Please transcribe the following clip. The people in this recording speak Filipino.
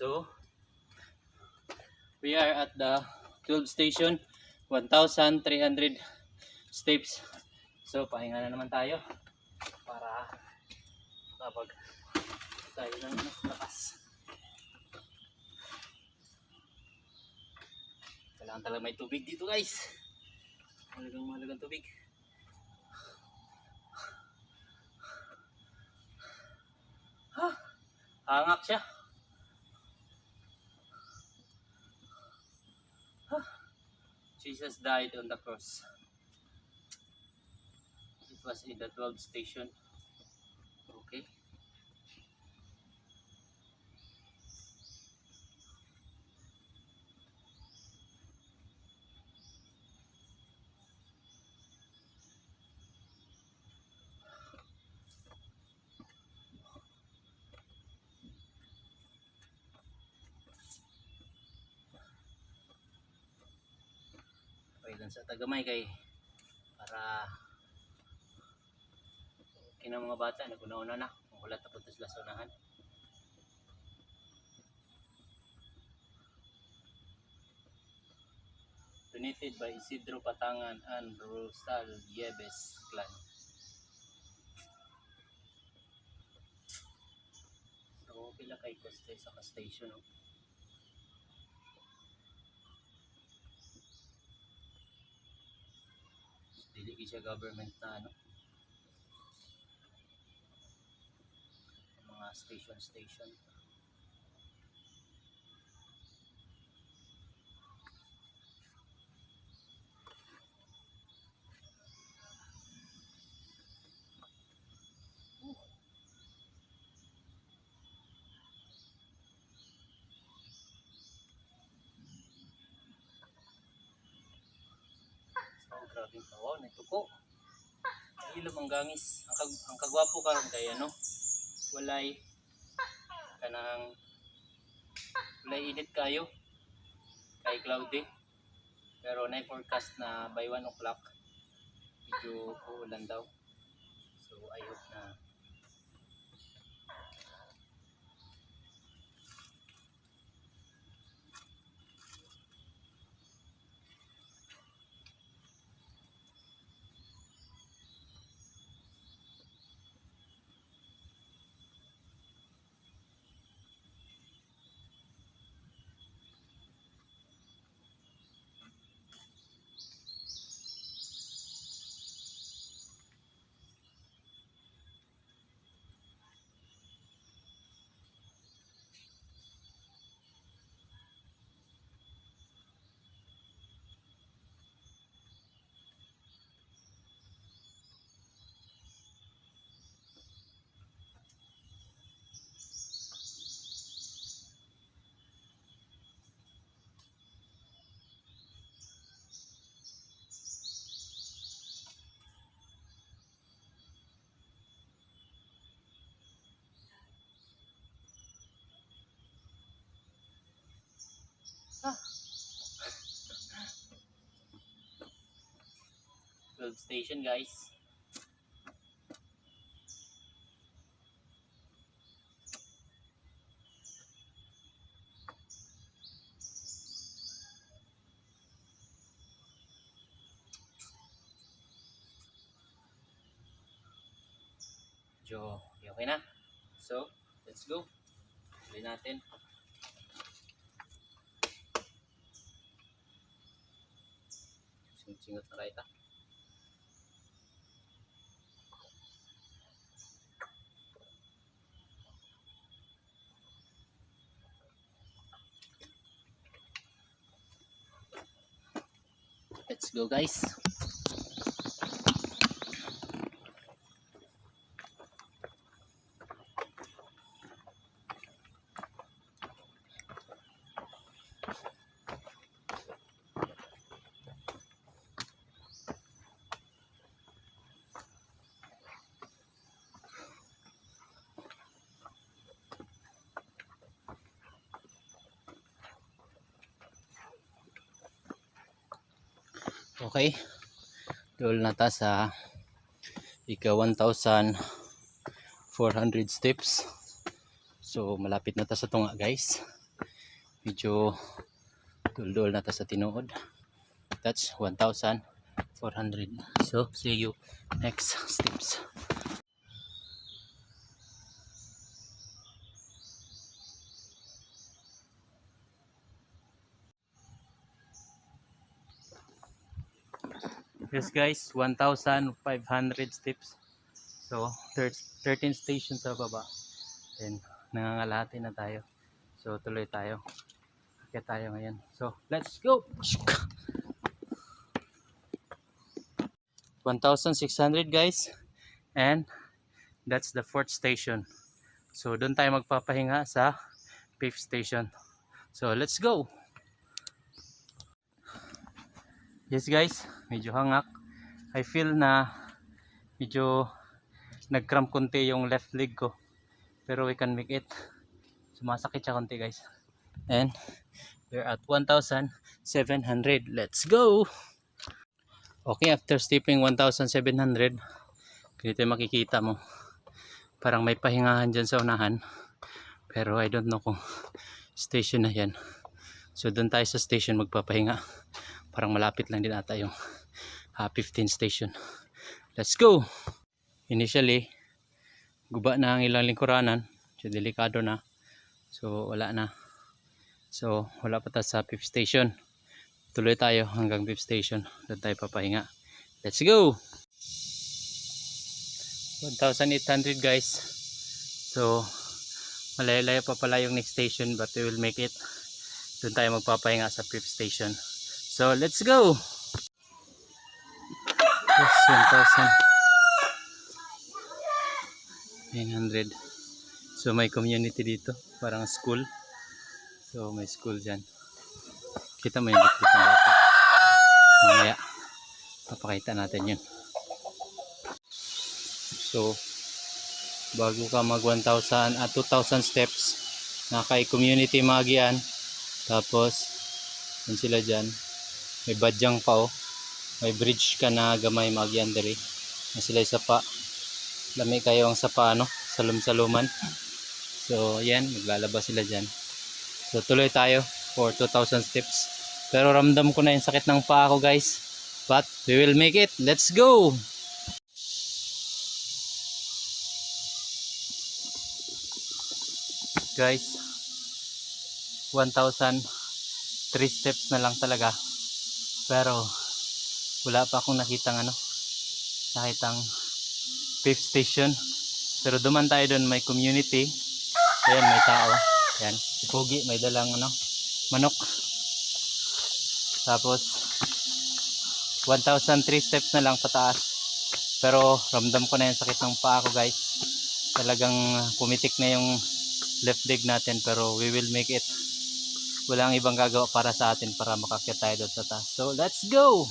So we are at the 12 station, 1,300 steps. So pahinga na naman tayo para kapag tayo ng mas lakas. Kailangan talaga may tubig dito, guys. Mahalagang tubig. Hangak siya. Jesus died on the cross. It was in the 12th station. Okay. Lang sa tagamay kay para okay na mga bata naguna-una na wala tapos sila sa unahan. Donated by Isidro Patangan and Rosal Yebes Clan. So pila kay coste sa station, no? Dili siya government na ano, mga station. Grabing kawaw na tuko. Ilom ang gangis. Ang kagwapo karon kay ano, walay init kayo kay cloudy, pero na forecast na by 1 o'clock medyo uulan daw, so I hope na station, guys. Okay na. So, let's go. Tuloy natin. Singot na kaita. Let's go, guys. Okay, dul na ta sa ika 1,400 steps. So malapit na ta sa tunga, guys. medyo dul-dul na ta sa tinuod. That's 1,400. So see you next steps. Yes guys, 1,500 steps. So 13 stations sa baba. Then nangangalahati na tayo. So tuloy tayo. Akit tayo ngayon. So let's go. 1,600 guys. And that's the 4th station. So doon tayo magpapahinga sa 5th station. So let's go. Yes guys, medyo hangak. I feel na medyo nag-cramp konti yung left leg ko. Pero we can make it. Sumasakit siya konti guys. And we're at 1,700. Let's go! Okay, after stepping 1,700, ganito makikita mo. Parang may pahingahan dyan sa unahan. Pero I don't know kung station na yan. So doon tayo sa station magpapahinga. Parang malapit lang din ata yung 15 station. Let's go! Initially, guba na ang ilang lingkuranan. So delikado na. So wala na. So wala pa tayo sa 5th station. Tuloy tayo hanggang 5th station. Doon tayo papahinga. Let's go! 1,800 guys. So malaya-laya pa pala yung next station, but we will make it. Doon tayo magpapahinga sa 5th station. So let's go! Yes, 1,900. So may community dito, parang school. So may school dyan. Kita mo yung bitbit ng bata. Mamaya papakita natin yun. So bago ka mag 2,000 steps, naka-community magian. Tapos yun sila dyan, may badyang pa oh. May bridge ka na gamay magian diri. Na sila isa pa. Lami kayo ang sapa ano, salum-saluman. So yan, maglalaba sila dyan. So tuloy tayo for 2,000 steps. Pero ramdam ko na yung sakit ng paa ko guys. But we will make it. Let's go! Guys, 1,003 steps na lang talaga. Pero wala pa akong nakitang 5th station. Pero duman tayo doon, may community. Ayan, may tao. Ayan, si Pogi may dalang manok. Tapos 1,003 steps na lang pataas. Pero ramdam ko na yung sakit ng paa ko guys. Talagang pumitik na yung left leg natin, pero we will make it. Walang ibang gagawa para sa atin para makakyat tayo doon sa taas. So let's go!